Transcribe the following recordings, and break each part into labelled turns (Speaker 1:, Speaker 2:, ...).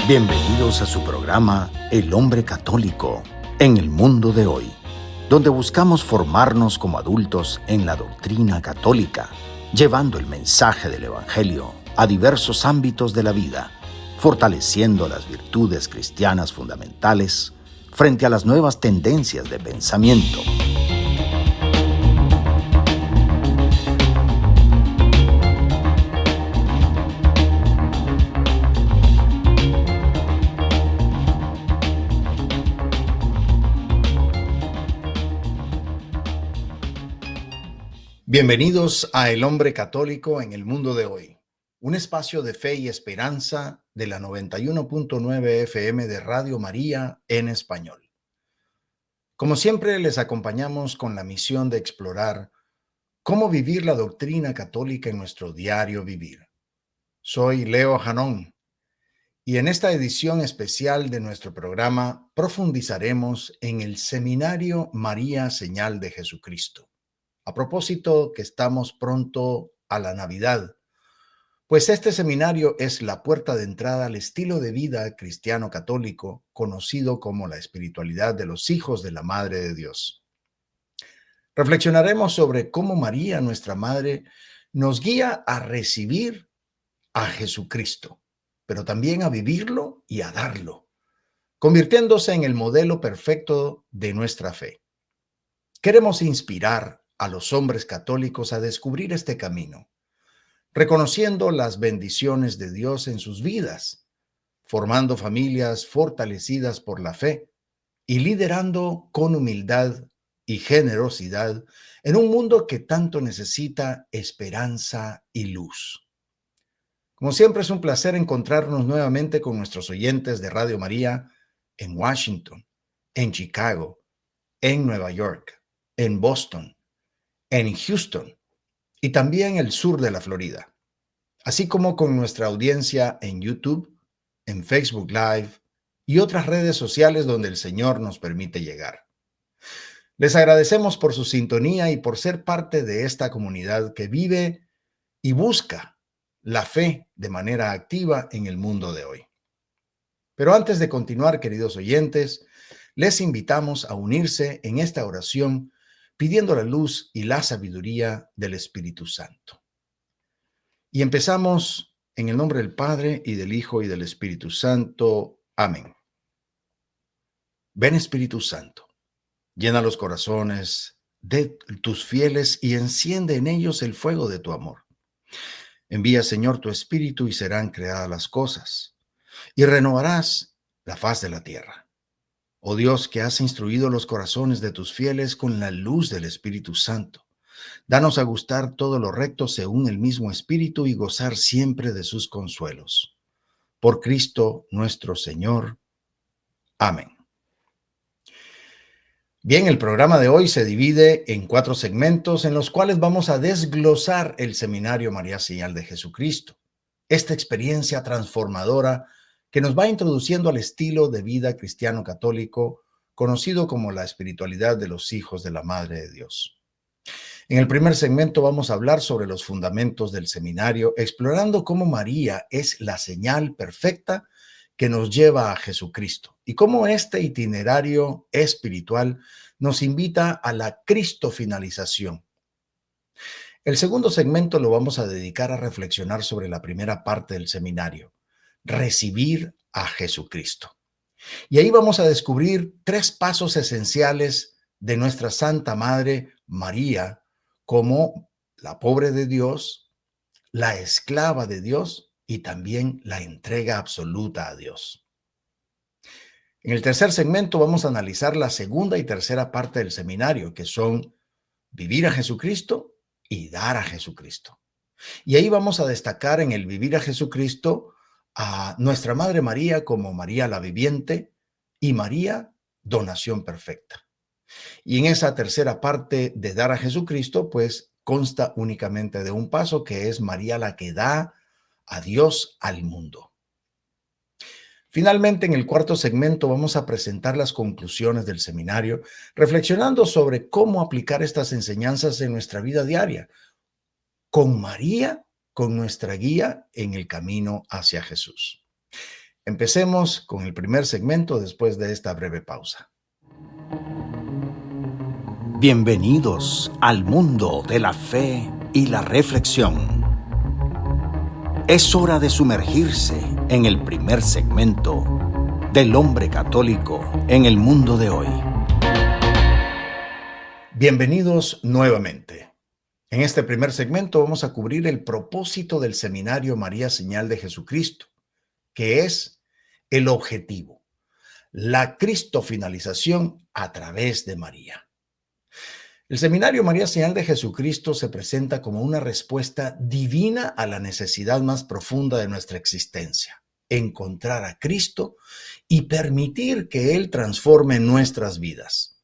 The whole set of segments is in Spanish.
Speaker 1: Bienvenidos a su programa El Hombre Católico en el Mundo de Hoy, donde buscamos formarnos como adultos en la doctrina católica, llevando el mensaje del Evangelio a diversos ámbitos de la vida, fortaleciendo las virtudes cristianas fundamentales frente a las nuevas tendencias de pensamiento. Bienvenidos a El Hombre Católico en el Mundo de Hoy, un espacio de fe y esperanza de la 91.9 FM de Radio María en español. Como siempre, les acompañamos con la misión de explorar cómo vivir la doctrina católica en nuestro diario vivir. Soy Leo Janón y en esta edición especial de nuestro programa profundizaremos en el Seminario María Señal de Jesucristo. A propósito que estamos pronto a la Navidad, pues este seminario es la puerta de entrada al estilo de vida cristiano católico, conocido como la espiritualidad de los hijos de la Madre de Dios. Reflexionaremos sobre cómo María, nuestra Madre, nos guía a recibir a Jesucristo, pero también a vivirlo y a darlo, convirtiéndose en el modelo perfecto de nuestra fe. Queremos inspirar a los hombres católicos a descubrir este camino, reconociendo las bendiciones de Dios en sus vidas, formando familias fortalecidas por la fe y liderando con humildad y generosidad en un mundo que tanto necesita esperanza y luz. Como siempre, es un placer encontrarnos nuevamente con nuestros oyentes de Radio María en Washington, en Chicago, en Nueva York, en Boston, en Houston y también el sur de la Florida, así como con nuestra audiencia en YouTube, en Facebook Live y otras redes sociales donde el Señor nos permite llegar. Les agradecemos por su sintonía y por ser parte de esta comunidad que vive y busca la fe de manera activa en el mundo de hoy. Pero antes de continuar, queridos oyentes, les invitamos a unirse en esta oración pidiendo la luz y la sabiduría del Espíritu Santo. Y empezamos en el nombre del Padre, y del Hijo, y del Espíritu Santo. Amén. Ven, Espíritu Santo, llena los corazones de tus fieles y enciende en ellos el fuego de tu amor. Envía, Señor, tu Espíritu y serán creadas las cosas, y renovarás la faz de la tierra. Oh Dios, que has instruido los corazones de tus fieles con la luz del Espíritu Santo, danos a gustar todo lo recto según el mismo Espíritu y gozar siempre de sus consuelos. Por Cristo nuestro Señor. Amén. Bien, el programa de hoy se divide en 4 segmentos en los cuales vamos a desglosar el Seminario María Señal de Jesucristo, esta experiencia transformadora que nos va introduciendo al estilo de vida cristiano católico conocido como la espiritualidad de los hijos de la Madre de Dios. En el primer segmento vamos a hablar sobre los fundamentos del seminario, explorando cómo María es la señal perfecta que nos lleva a Jesucristo y cómo este itinerario espiritual nos invita a la cristofinalización. El segundo segmento lo vamos a dedicar a reflexionar sobre la primera parte del seminario, recibir a Jesucristo. Y ahí vamos a descubrir 3 pasos esenciales de nuestra Santa Madre María como la pobre de Dios, la esclava de Dios y también la entrega absoluta a Dios. En el tercer segmento vamos a analizar la segunda y tercera parte del seminario, que son vivir a Jesucristo y dar a Jesucristo. Y ahí vamos a destacar en el vivir a Jesucristo a nuestra Madre María como María la viviente y María donación perfecta. Y en esa tercera parte de dar a Jesucristo, pues consta únicamente de un paso, que es María la que da a Dios al mundo. Finalmente, en el cuarto segmento vamos a presentar las conclusiones del seminario, reflexionando sobre cómo aplicar estas enseñanzas en nuestra vida diaria, con María, con nuestra guía en el camino hacia Jesús. Empecemos con el primer segmento después de esta breve pausa.
Speaker 2: Bienvenidos al mundo de la fe y la reflexión. Es hora de sumergirse en el primer segmento del hombre católico en el mundo de hoy.
Speaker 1: Bienvenidos nuevamente. En este primer segmento vamos a cubrir el propósito del Seminario María Señal de Jesucristo, que es el objetivo, la cristofinalización a través de María. El Seminario María Señal de Jesucristo se presenta como una respuesta divina a la necesidad más profunda de nuestra existencia, encontrar a Cristo y permitir que Él transforme nuestras vidas.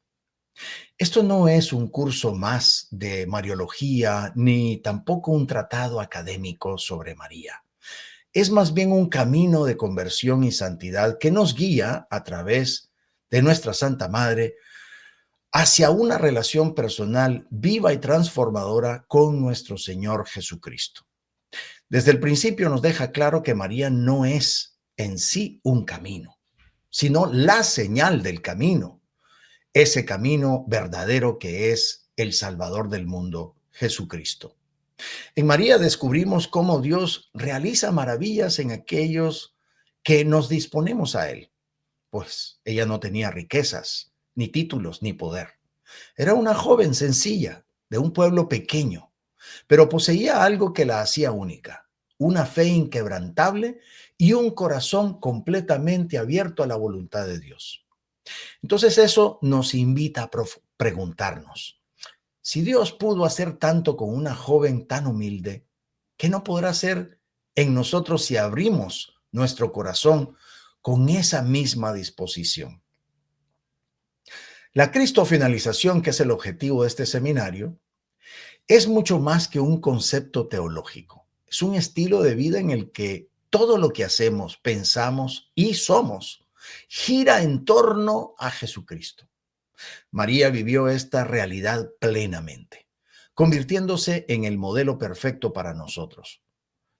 Speaker 1: Esto no es un curso más de Mariología ni tampoco un tratado académico sobre María. Es más bien un camino de conversión y santidad que nos guía a través de nuestra Santa Madre hacia una relación personal viva y transformadora con nuestro Señor Jesucristo. Desde el principio nos deja claro que María no es en sí un camino, sino la señal del camino, ese camino verdadero que es el Salvador del mundo, Jesucristo. En María descubrimos cómo Dios realiza maravillas en aquellos que nos disponemos a Él, pues ella no tenía riquezas, ni títulos, ni poder. Era una joven sencilla, de un pueblo pequeño, pero poseía algo que la hacía única, una fe inquebrantable y un corazón completamente abierto a la voluntad de Dios. Entonces eso nos invita a preguntarnos, si Dios pudo hacer tanto con una joven tan humilde, ¿qué no podrá hacer en nosotros si abrimos nuestro corazón con esa misma disposición? La cristofinalización, que es el objetivo de este seminario, es mucho más que un concepto teológico. Es un estilo de vida en el que todo lo que hacemos, pensamos y somos gira en torno a Jesucristo. María vivió esta realidad plenamente, convirtiéndose en el modelo perfecto para nosotros.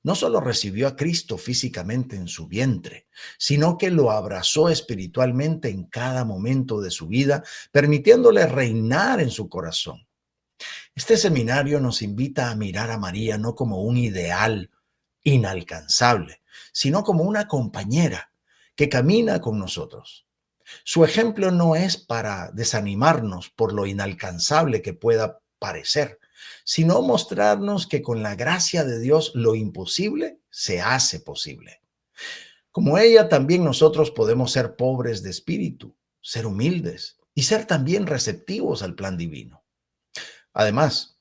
Speaker 1: No solo recibió a Cristo físicamente en su vientre, sino que lo abrazó espiritualmente en cada momento de su vida, permitiéndole reinar en su corazón. Este seminario nos invita a mirar a María no como un ideal inalcanzable, sino como una compañera que camina con nosotros. Su ejemplo no es para desanimarnos por lo inalcanzable que pueda parecer, sino mostrarnos que con la gracia de Dios lo imposible se hace posible. Como ella, también nosotros podemos ser pobres de espíritu, ser humildes y ser también receptivos al plan divino. Además,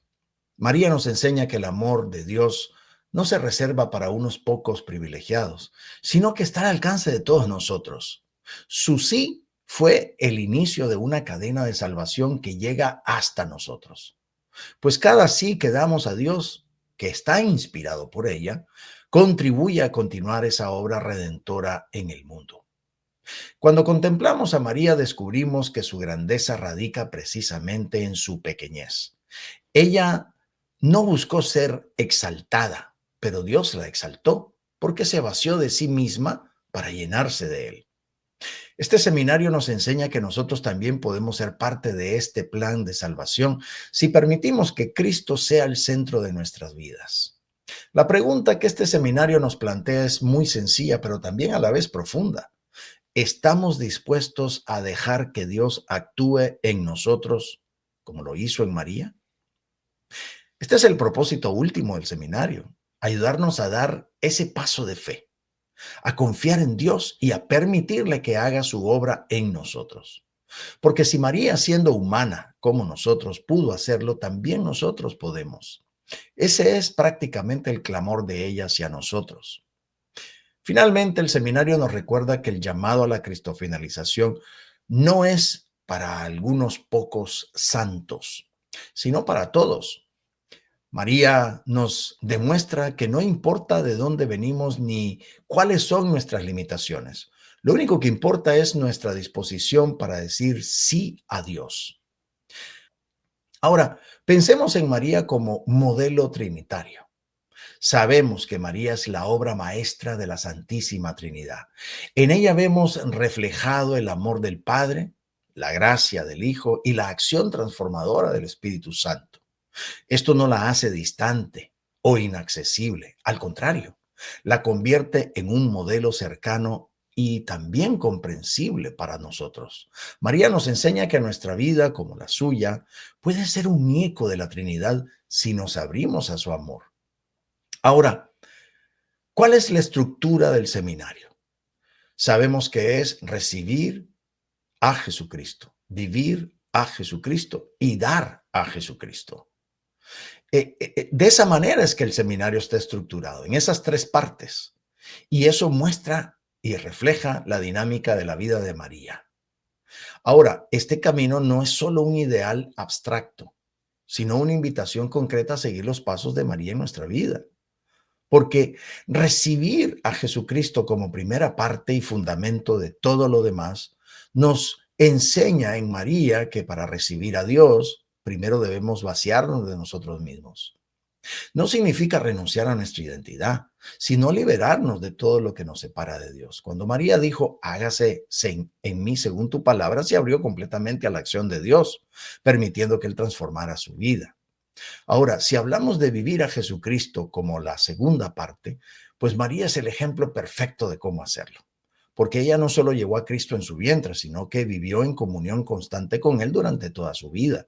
Speaker 1: María nos enseña que el amor de Dios no se reserva para unos pocos privilegiados, sino que está al alcance de todos nosotros. Su sí fue el inicio de una cadena de salvación que llega hasta nosotros. Pues cada sí que damos a Dios, que está inspirado por ella, contribuye a continuar esa obra redentora en el mundo. Cuando contemplamos a María, descubrimos que su grandeza radica precisamente en su pequeñez. Ella no buscó ser exaltada, pero Dios la exaltó porque se vació de sí misma para llenarse de él. Este seminario nos enseña que nosotros también podemos ser parte de este plan de salvación si permitimos que Cristo sea el centro de nuestras vidas. La pregunta que este seminario nos plantea es muy sencilla, pero también a la vez profunda. ¿Estamos dispuestos a dejar que Dios actúe en nosotros como lo hizo en María? Este es el propósito último del seminario, ayudarnos a dar ese paso de fe, a confiar en Dios y a permitirle que haga su obra en nosotros. Porque si María, siendo humana como nosotros, pudo hacerlo, también nosotros podemos. Ese es prácticamente el clamor de ella hacia nosotros. Finalmente, el seminario nos recuerda que el llamado a la cristofinalización no es para algunos pocos santos, sino para todos. María nos demuestra que no importa de dónde venimos ni cuáles son nuestras limitaciones. Lo único que importa es nuestra disposición para decir sí a Dios. Ahora, pensemos en María como modelo trinitario. Sabemos que María es la obra maestra de la Santísima Trinidad. En ella vemos reflejado el amor del Padre, la gracia del Hijo y la acción transformadora del Espíritu Santo. Esto no la hace distante o inaccesible, al contrario, la convierte en un modelo cercano y también comprensible para nosotros. María nos enseña que nuestra vida, como la suya, puede ser un eco de la Trinidad si nos abrimos a su amor. Ahora, ¿cuál es la estructura del seminario? Sabemos que es recibir a Jesucristo, vivir a Jesucristo y dar a Jesucristo. De esa manera es que el seminario está estructurado, en esas tres partes. Y eso muestra y refleja la dinámica de la vida de María. Ahora, este camino no es solo un ideal abstracto, sino una invitación concreta a seguir los pasos de María en nuestra vida. Porque recibir a Jesucristo como primera parte y fundamento de todo lo demás nos enseña en María que para recibir a Dios, primero debemos vaciarnos de nosotros mismos. No significa renunciar a nuestra identidad, sino liberarnos de todo lo que nos separa de Dios. Cuando María dijo, hágase en mí según tu palabra, se abrió completamente a la acción de Dios, permitiendo que Él transformara su vida. Ahora, si hablamos de vivir a Jesucristo como la segunda parte, pues María es el ejemplo perfecto de cómo hacerlo. Porque ella no solo llevó a Cristo en su vientre, sino que vivió en comunión constante con Él durante toda su vida.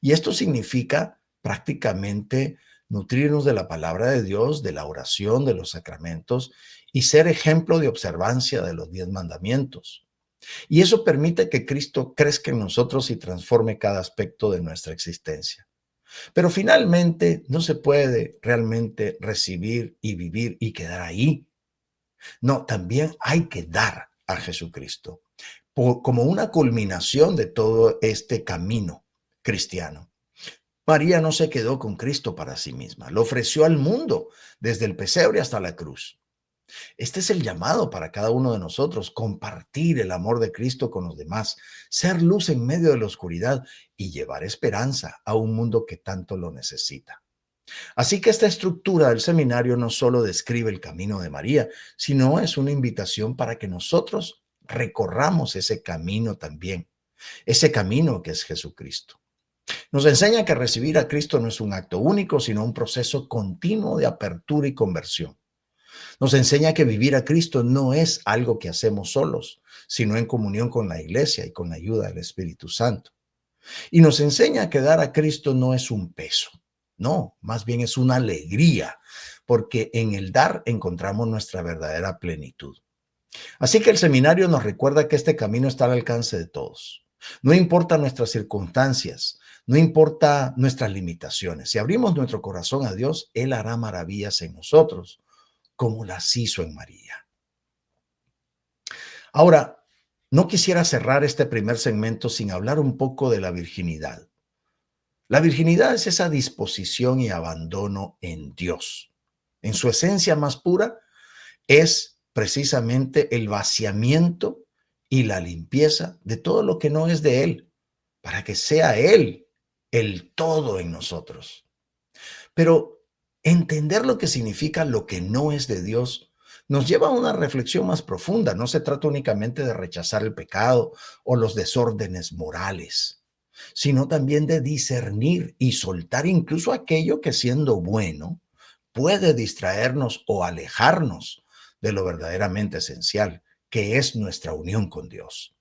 Speaker 1: Y esto significa prácticamente nutrirnos de la palabra de Dios, de la oración, de los sacramentos y ser ejemplo de observancia de los 10 mandamientos. Y eso permite que Cristo crezca en nosotros y transforme cada aspecto de nuestra existencia. Pero finalmente no se puede realmente recibir y vivir y quedar ahí. No, también hay que dar a Jesucristo como una culminación de todo este camino cristiano. María no se quedó con Cristo para sí misma, lo ofreció al mundo desde el pesebre hasta la cruz. Este es el llamado para cada uno de nosotros, compartir el amor de Cristo con los demás, ser luz en medio de la oscuridad y llevar esperanza a un mundo que tanto lo necesita. Así que esta estructura del seminario no solo describe el camino de María, sino es una invitación para que nosotros recorramos ese camino también, ese camino que es Jesucristo. Nos enseña que recibir a Cristo no es un acto único, sino un proceso continuo de apertura y conversión. Nos enseña que vivir a Cristo no es algo que hacemos solos, sino en comunión con la iglesia y con la ayuda del Espíritu Santo. Y nos enseña que dar a Cristo no es un peso, no, más bien es una alegría, porque en el dar encontramos nuestra verdadera plenitud. Así que el seminario nos recuerda que este camino está al alcance de todos. No importa nuestras circunstancias, no importa nuestras limitaciones. Si abrimos nuestro corazón a Dios, Él hará maravillas en nosotros, como las hizo en María. Ahora, no quisiera cerrar este primer segmento sin hablar un poco de la virginidad. La virginidad es esa disposición y abandono en Dios. En su esencia más pura es precisamente el vaciamiento y la limpieza de todo lo que no es de Él, para que sea Él el todo en nosotros. Pero entender lo que significa lo que no es de Dios nos lleva a una reflexión más profunda. No se trata únicamente de rechazar el pecado o los desórdenes morales, sino también de discernir y soltar incluso aquello que siendo bueno puede distraernos o alejarnos de lo verdaderamente esencial, que es nuestra unión con Dios.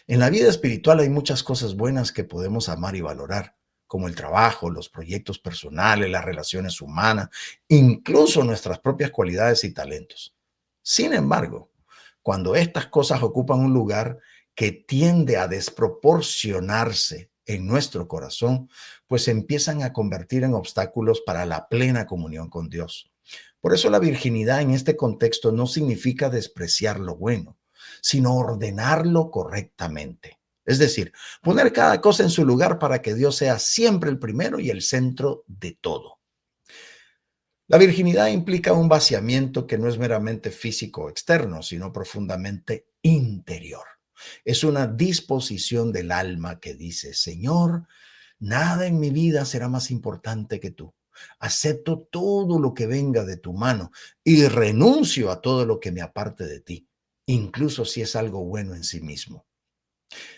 Speaker 1: En la vida espiritual hay muchas cosas buenas que podemos amar y valorar, como el trabajo, los proyectos personales, las relaciones humanas, incluso nuestras propias cualidades y talentos. Sin embargo, cuando estas cosas ocupan un lugar que tiende a desproporcionarse en nuestro corazón, pues se empiezan a convertir en obstáculos para la plena comunión con Dios. Por eso la virginidad en este contexto no significa despreciar lo bueno, sino ordenarlo correctamente. Es decir, poner cada cosa en su lugar para que Dios sea siempre el primero y el centro de todo. La virginidad implica un vaciamiento que no es meramente físico o externo, sino profundamente interior. Es una disposición del alma que dice, Señor, nada en mi vida será más importante que tú. Acepto todo lo que venga de tu mano y renuncio a todo lo que me aparte de ti, incluso si es algo bueno en sí mismo.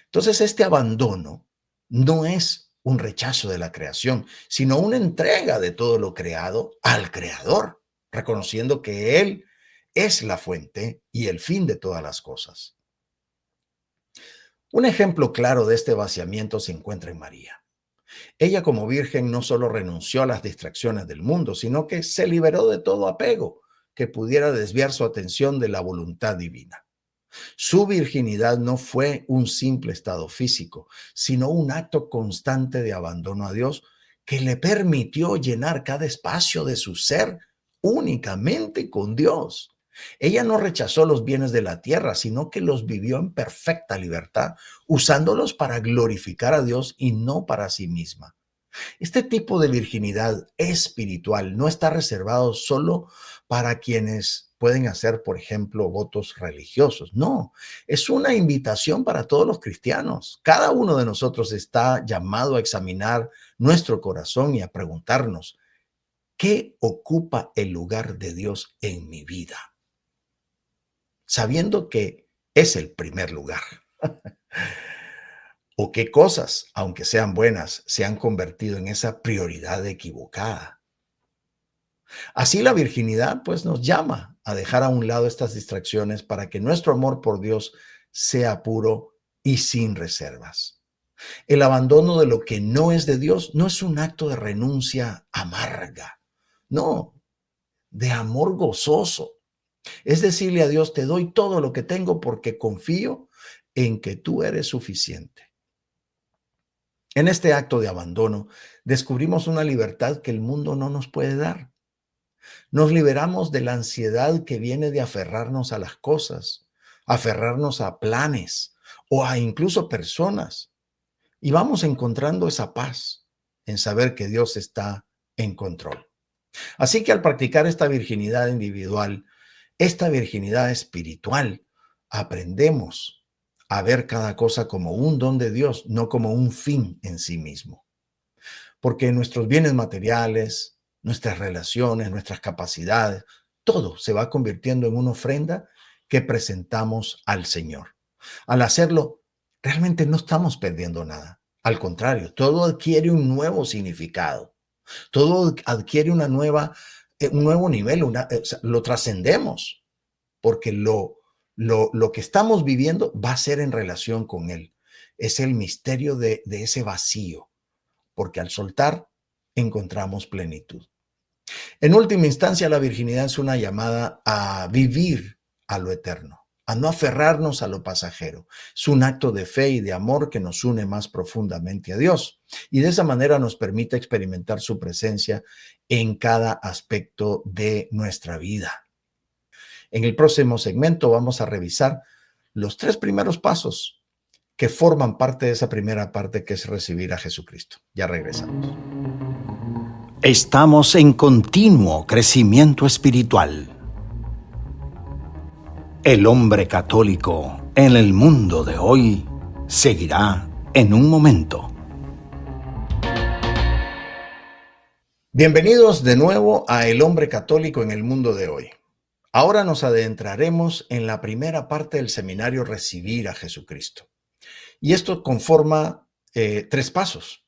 Speaker 1: Entonces, este abandono no es un rechazo de la creación, sino una entrega de todo lo creado al Creador, reconociendo que Él es la fuente y el fin de todas las cosas. Un ejemplo claro de este vaciamiento se encuentra en María. Ella como virgen no solo renunció a las distracciones del mundo, sino que se liberó de todo apego que pudiera desviar su atención de la voluntad divina. Su virginidad no fue un simple estado físico, sino un acto constante de abandono a Dios que le permitió llenar cada espacio de su ser únicamente con Dios. Ella no rechazó los bienes de la tierra, sino que los vivió en perfecta libertad, usándolos para glorificar a Dios y no para sí misma. Este tipo de virginidad espiritual no está reservado solo para quienes pueden hacer, por ejemplo, votos religiosos. No, es una invitación para todos los cristianos. Cada uno de nosotros está llamado a examinar nuestro corazón y a preguntarnos, ¿qué ocupa el lugar de Dios en mi vida? Sabiendo que es el primer lugar. ¿O qué cosas, aunque sean buenas, se han convertido en esa prioridad equivocada? Así la virginidad pues nos llama a dejar a un lado estas distracciones para que nuestro amor por Dios sea puro y sin reservas. El abandono de lo que no es de Dios no es un acto de renuncia amarga, no, de amor gozoso. Es decirle a Dios, te doy todo lo que tengo porque confío en que tú eres suficiente. En este acto de abandono descubrimos una libertad que el mundo no nos puede dar. Nos liberamos de la ansiedad que viene de aferrarnos a las cosas, aferrarnos a planes o a incluso personas. Y vamos encontrando esa paz en saber que Dios está en control. Así que al practicar esta virginidad individual, esta virginidad espiritual, aprendemos a ver cada cosa como un don de Dios, no como un fin en sí mismo. Porque nuestros bienes materiales, nuestras relaciones, nuestras capacidades, todo se va convirtiendo en una ofrenda que presentamos al Señor. Al hacerlo, realmente no estamos perdiendo nada. Al contrario, todo adquiere un nuevo significado. Todo adquiere un nuevo nivel, o sea, lo trascendemos, porque lo que estamos viviendo va a ser en relación con Él. Es el misterio de ese vacío, porque al soltar encontramos plenitud. En última instancia, la virginidad es una llamada a vivir a lo eterno, a no aferrarnos a lo pasajero. Es un acto de fe y de amor que nos une más profundamente a Dios y de esa manera nos permite experimentar su presencia en cada aspecto de nuestra vida. En el próximo segmento vamos a revisar los 3 primeros pasos que forman parte de esa primera parte que es recibir a Jesucristo. Ya regresamos.
Speaker 2: Estamos en continuo crecimiento espiritual. El hombre católico en el mundo de hoy seguirá en un momento.
Speaker 1: Bienvenidos de nuevo a El hombre católico en el mundo de hoy. Ahora nos adentraremos en la primera parte del seminario Recibir a Jesucristo. Y esto conforma 3 pasos.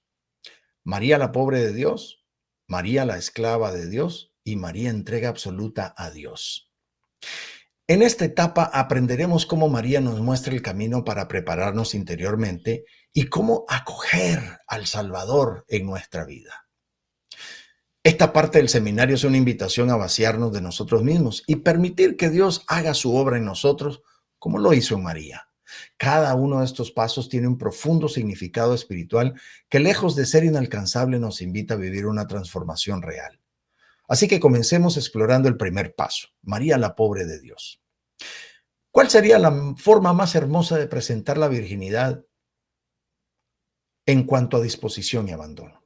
Speaker 1: María la pobre de Dios, María la esclava de Dios y María entrega absoluta a Dios. En esta etapa aprenderemos cómo María nos muestra el camino para prepararnos interiormente y cómo acoger al Salvador en nuestra vida. Esta parte del seminario es una invitación a vaciarnos de nosotros mismos y permitir que Dios haga su obra en nosotros como lo hizo en María. Cada uno de estos pasos tiene un profundo significado espiritual que lejos de ser inalcanzable nos invita a vivir una transformación real. Así que comencemos explorando el primer paso, María la pobre de Dios. ¿Cuál sería la forma más hermosa de presentar la virginidad en cuanto a disposición y abandono?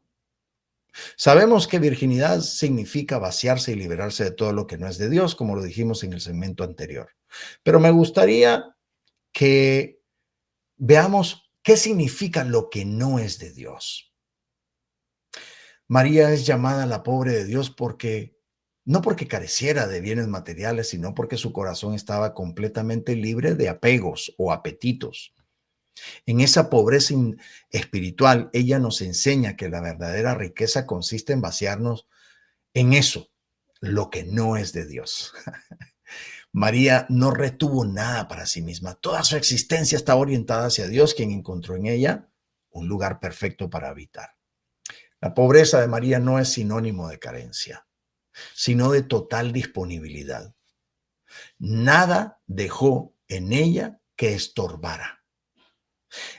Speaker 1: Sabemos que virginidad significa vaciarse y liberarse de todo lo que no es de Dios, como lo dijimos en el segmento anterior. Pero me gustaría que veamos qué significa lo que no es de Dios. María es llamada la pobre de Dios no porque careciera de bienes materiales, sino porque su corazón estaba completamente libre de apegos o apetitos. En esa pobreza espiritual, ella nos enseña que la verdadera riqueza consiste en vaciarnos en eso, lo que no es de Dios. María no retuvo nada para sí misma. Toda su existencia estaba orientada hacia Dios, quien encontró en ella un lugar perfecto para habitar. La pobreza de María no es sinónimo de carencia, sino de total disponibilidad. Nada dejó en ella que estorbara.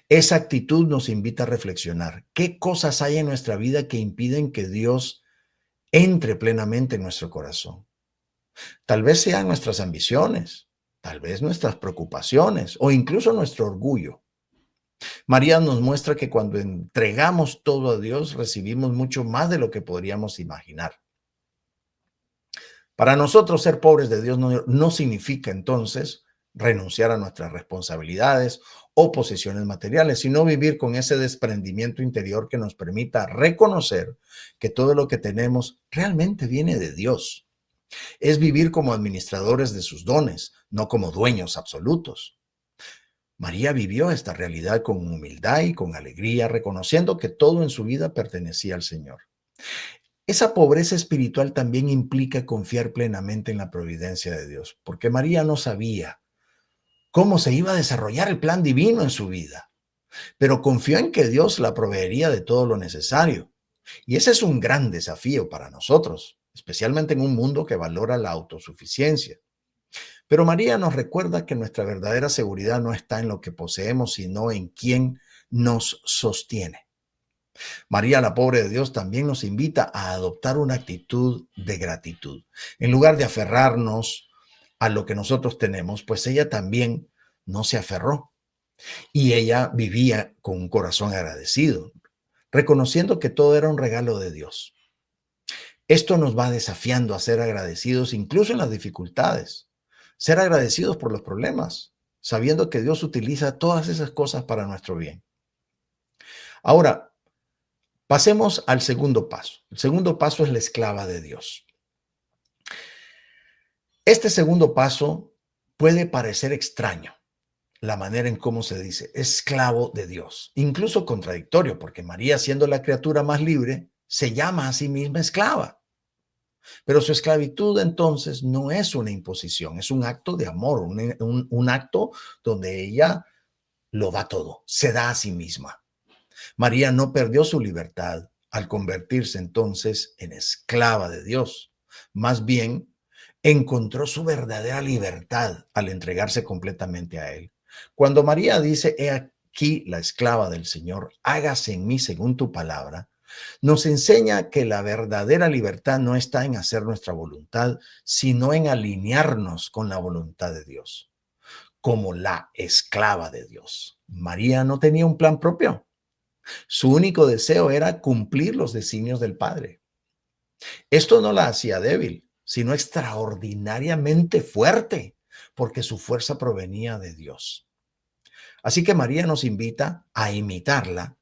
Speaker 1: Esa actitud nos invita a reflexionar. ¿Qué cosas hay en nuestra vida que impiden que Dios entre plenamente en nuestro corazón? Tal vez sean nuestras ambiciones, tal vez nuestras preocupaciones o incluso nuestro orgullo. María nos muestra que cuando entregamos todo a Dios, recibimos mucho más de lo que podríamos imaginar. Para nosotros ser pobres de Dios no significa entonces renunciar a nuestras responsabilidades o posesiones materiales, sino vivir con ese desprendimiento interior que nos permita reconocer que todo lo que tenemos realmente viene de Dios. Es vivir como administradores de sus dones, no como dueños absolutos. María vivió esta realidad con humildad y con alegría, reconociendo que todo en su vida pertenecía al Señor. Esa pobreza espiritual también implica confiar plenamente en la providencia de Dios, porque María no sabía cómo se iba a desarrollar el plan divino en su vida, pero confió en que Dios la proveería de todo lo necesario. Y ese es un gran desafío para nosotros, especialmente en un mundo que valora la autosuficiencia. Pero María nos recuerda que nuestra verdadera seguridad no está en lo que poseemos, sino en quien nos sostiene. María, la pobre de Dios, también nos invita a adoptar una actitud de gratitud. En lugar de aferrarnos a lo que nosotros tenemos, pues ella también no se aferró y ella vivía con un corazón agradecido, reconociendo que todo era un regalo de Dios. Esto nos va desafiando a ser agradecidos incluso en las dificultades, ser agradecidos por los problemas, sabiendo que Dios utiliza todas esas cosas para nuestro bien. Ahora, pasemos al segundo paso. El segundo paso es la esclava de Dios. Este segundo paso puede parecer extraño, la manera en cómo se dice, esclavo de Dios, incluso contradictorio, porque María, siendo la criatura más libre, se llama a sí misma esclava. Pero su esclavitud entonces no es una imposición, es un acto de amor, un acto donde ella lo da todo, se da a sí misma. María no perdió su libertad al convertirse entonces en esclava de Dios. Más bien, encontró su verdadera libertad al entregarse completamente a Él. Cuando María dice, he aquí la esclava del Señor, hágase en mí según tu palabra, nos enseña que la verdadera libertad no está en hacer nuestra voluntad, sino en alinearnos con la voluntad de Dios, como la esclava de Dios. María no tenía un plan propio. Su único deseo era cumplir los designios del Padre. Esto no la hacía débil, sino extraordinariamente fuerte, porque su fuerza provenía de Dios. Así que María nos invita a imitarla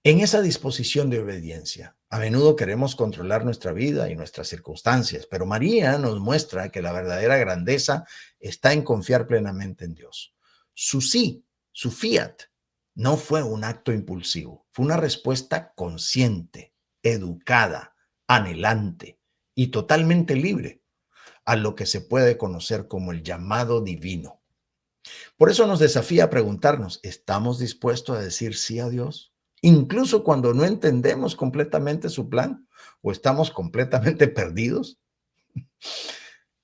Speaker 1: en esa disposición de obediencia. A menudo queremos controlar nuestra vida y nuestras circunstancias, pero María nos muestra que la verdadera grandeza está en confiar plenamente en Dios. Su sí, su fiat, no fue un acto impulsivo, fue una respuesta consciente, educada, anhelante y totalmente libre a lo que se puede conocer como el llamado divino. Por eso nos desafía a preguntarnos, ¿estamos dispuestos a decir sí a Dios? Incluso cuando no entendemos completamente su plan o estamos completamente perdidos.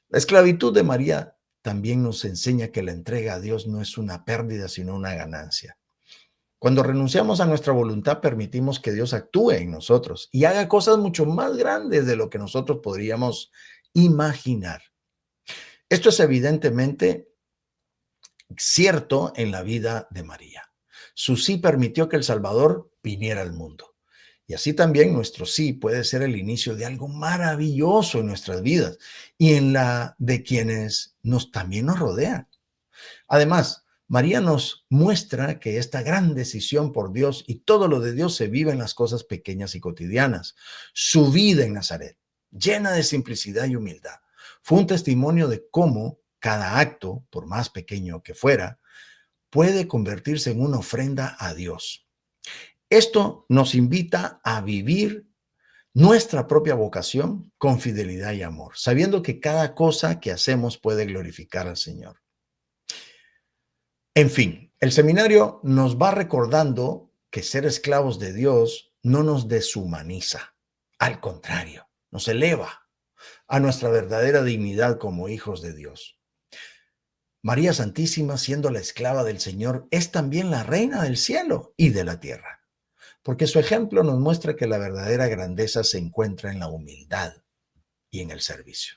Speaker 1: La esclavitud de María también nos enseña que la entrega a Dios no es una pérdida, sino una ganancia. Cuando renunciamos a nuestra voluntad, permitimos que Dios actúe en nosotros y haga cosas mucho más grandes de lo que nosotros podríamos imaginar. Esto es evidentemente cierto en la vida de María. Su sí permitió que el Salvador viniera al mundo. Y así también nuestro sí puede ser el inicio de algo maravilloso en nuestras vidas y en la de quienes también nos rodean. Además, María nos muestra que esta gran decisión por Dios y todo lo de Dios se vive en las cosas pequeñas y cotidianas. Su vida en Nazaret, llena de simplicidad y humildad, fue un testimonio de cómo cada acto, por más pequeño que fuera, puede convertirse en una ofrenda a Dios. Esto nos invita a vivir nuestra propia vocación con fidelidad y amor, sabiendo que cada cosa que hacemos puede glorificar al Señor. En fin, el seminario nos va recordando que ser esclavos de Dios no nos deshumaniza, al contrario, nos eleva a nuestra verdadera dignidad como hijos de Dios. María Santísima, siendo la esclava del Señor, es también la reina del cielo y de la tierra, porque su ejemplo nos muestra que la verdadera grandeza se encuentra en la humildad y en el servicio.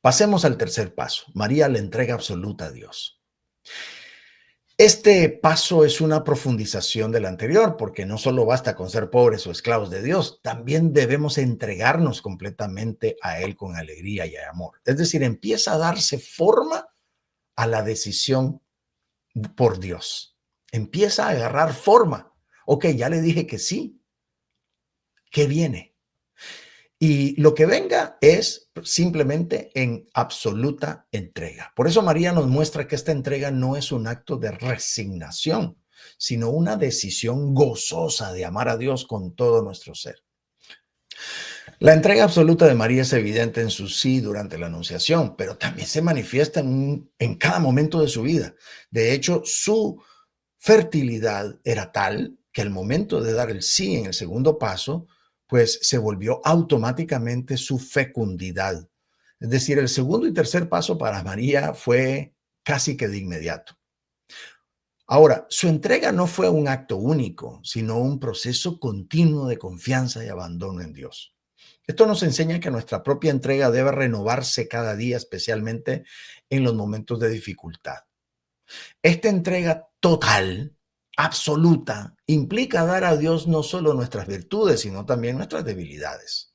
Speaker 1: Pasemos al tercer paso. María le entrega absoluta a Dios. Este paso es una profundización del anterior, porque no solo basta con ser pobres o esclavos de Dios, también debemos entregarnos completamente a Él con alegría y amor. Es decir, empieza a darse forma a la decisión por Dios. Empieza a agarrar forma. Ok, ya le dije que sí. ¿Qué viene? Y lo que venga es simplemente en absoluta entrega. Por eso María nos muestra que esta entrega no es un acto de resignación, sino una decisión gozosa de amar a Dios con todo nuestro ser. La entrega absoluta de María es evidente en su sí durante la Anunciación, pero también se manifiesta en cada momento de su vida. De hecho, su fertilidad era tal que al momento de dar el sí en el segundo paso, pues se volvió automáticamente su fecundidad. Es decir, el segundo y tercer paso para María fue casi que de inmediato. Ahora, su entrega no fue un acto único, sino un proceso continuo de confianza y abandono en Dios. Esto nos enseña que nuestra propia entrega debe renovarse cada día, especialmente en los momentos de dificultad. Esta entrega total, absoluta, implica dar a Dios no solo nuestras virtudes, sino también nuestras debilidades.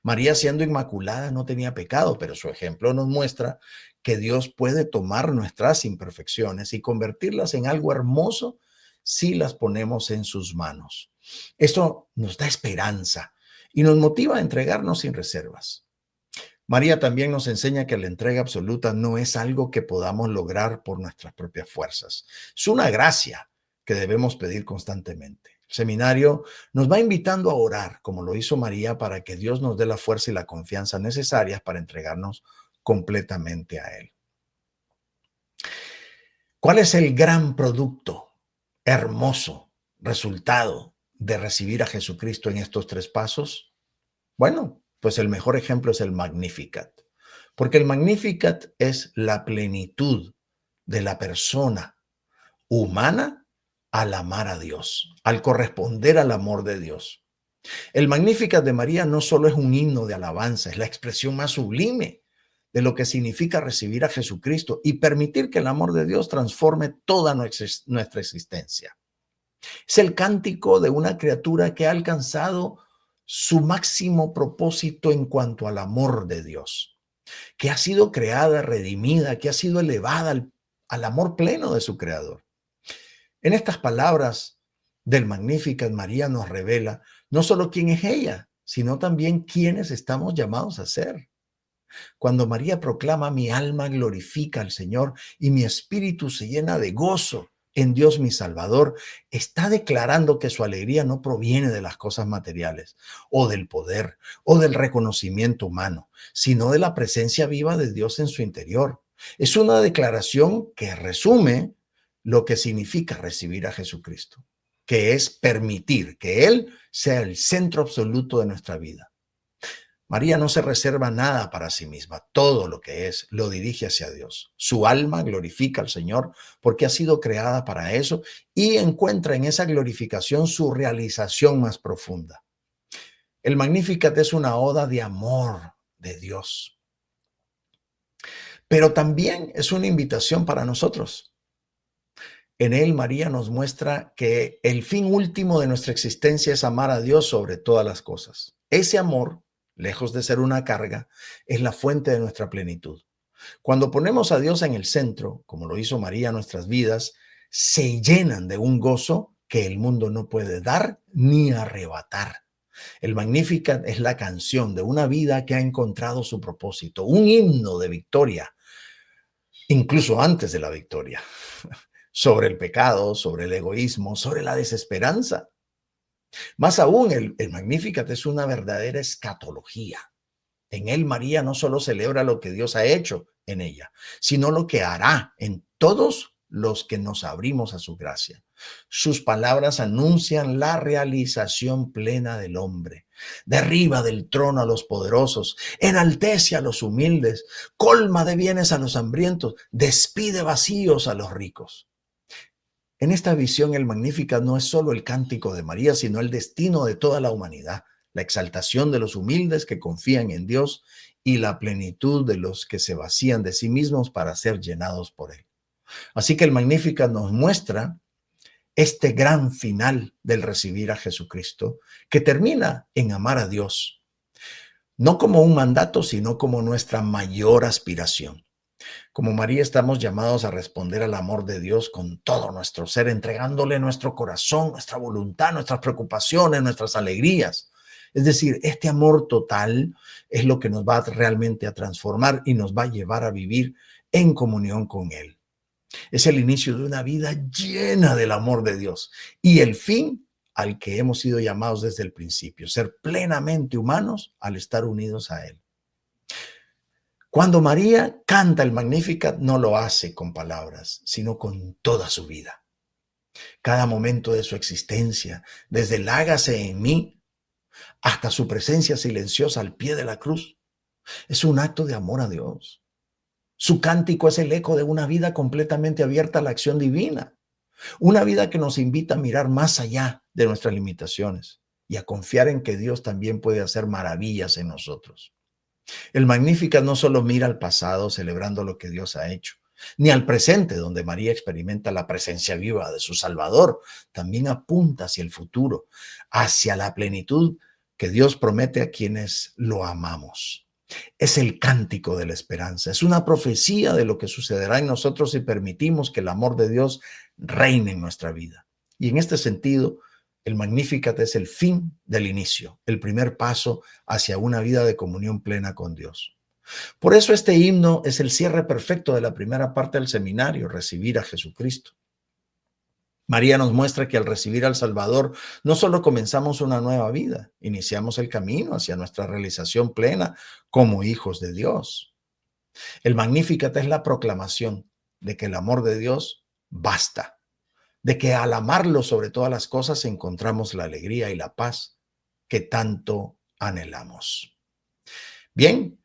Speaker 1: María, siendo inmaculada, no tenía pecado, pero su ejemplo nos muestra que Dios puede tomar nuestras imperfecciones y convertirlas en algo hermoso si las ponemos en sus manos. Esto nos da esperanza y nos motiva a entregarnos sin reservas. María también nos enseña que la entrega absoluta no es algo que podamos lograr por nuestras propias fuerzas. Es una gracia que debemos pedir constantemente. El seminario nos va invitando a orar, como lo hizo María, para que Dios nos dé la fuerza y la confianza necesarias para entregarnos completamente a Él. ¿Cuál es el gran producto, hermoso resultado de recibir a Jesucristo en estos tres pasos? Bueno, pues el mejor ejemplo es el Magnificat, porque el Magnificat es la plenitud de la persona humana al amar a Dios, al corresponder al amor de Dios. El Magnificat de María no solo es un himno de alabanza, es la expresión más sublime de lo que significa recibir a Jesucristo y permitir que el amor de Dios transforme toda nuestra existencia. Es el cántico de una criatura que ha alcanzado su máximo propósito en cuanto al amor de Dios, que ha sido creada, redimida, que ha sido elevada al amor pleno de su Creador. En estas palabras del Magnificat, María nos revela no solo quién es ella, sino también quiénes estamos llamados a ser. Cuando María proclama: mi alma glorifica al Señor y mi espíritu se llena de gozo en Dios mi Salvador, está declarando que su alegría no proviene de las cosas materiales o del poder o del reconocimiento humano, sino de la presencia viva de Dios en su interior. Es una declaración que resume lo que significa recibir a Jesucristo, que es permitir que Él sea el centro absoluto de nuestra vida. María no se reserva nada para sí misma, todo lo que es lo dirige hacia Dios. Su alma glorifica al Señor porque ha sido creada para eso y encuentra en esa glorificación su realización más profunda. El Magnificat es una oda de amor de Dios, pero también es una invitación para nosotros. En él, María nos muestra que el fin último de nuestra existencia es amar a Dios sobre todas las cosas. Ese amor, lejos de ser una carga, es la fuente de nuestra plenitud. Cuando ponemos a Dios en el centro, como lo hizo María, nuestras vidas se llenan de un gozo que el mundo no puede dar ni arrebatar. El Magnificat es la canción de una vida que ha encontrado su propósito, un himno de victoria, incluso antes de la victoria, sobre el pecado, sobre el egoísmo, sobre la desesperanza. Más aún, el Magnificat es una verdadera escatología. En él María no solo celebra lo que Dios ha hecho en ella, sino lo que hará en todos los que nos abrimos a su gracia. Sus palabras anuncian la realización plena del hombre. Derriba del trono a los poderosos, enaltece a los humildes, colma de bienes a los hambrientos, despide vacíos a los ricos. En esta visión, el Magnificat no es solo el cántico de María, sino el destino de toda la humanidad, la exaltación de los humildes que confían en Dios y la plenitud de los que se vacían de sí mismos para ser llenados por Él. Así que el Magnificat nos muestra este gran final del recibir a Jesucristo, que termina en amar a Dios, no como un mandato, sino como nuestra mayor aspiración. Como María estamos llamados a responder al amor de Dios con todo nuestro ser, entregándole nuestro corazón, nuestra voluntad, nuestras preocupaciones, nuestras alegrías. Es decir, este amor total es lo que nos va realmente a transformar y nos va a llevar a vivir en comunión con Él. Es el inicio de una vida llena del amor de Dios y el fin al que hemos sido llamados desde el principio, ser plenamente humanos al estar unidos a Él. Cuando María canta el Magnificat, no lo hace con palabras, sino con toda su vida. Cada momento de su existencia, desde el hágase en mí hasta su presencia silenciosa al pie de la cruz, es un acto de amor a Dios. Su cántico es el eco de una vida completamente abierta a la acción divina, una vida que nos invita a mirar más allá de nuestras limitaciones y a confiar en que Dios también puede hacer maravillas en nosotros. El Magnificat no solo mira al pasado celebrando lo que Dios ha hecho, ni al presente donde María experimenta la presencia viva de su Salvador, también apunta hacia el futuro, hacia la plenitud que Dios promete a quienes lo amamos. Es el cántico de la esperanza, es una profecía de lo que sucederá en nosotros si permitimos que el amor de Dios reine en nuestra vida. Y en este sentido, el Magnificat es el fin del inicio, el primer paso hacia una vida de comunión plena con Dios. Por eso este himno es el cierre perfecto de la primera parte del seminario, recibir a Jesucristo. María nos muestra que al recibir al Salvador no solo comenzamos una nueva vida, iniciamos el camino hacia nuestra realización plena como hijos de Dios. El Magnificat es la proclamación de que el amor de Dios basta, de que al amarlo sobre todas las cosas encontramos la alegría y la paz que tanto anhelamos. Bien,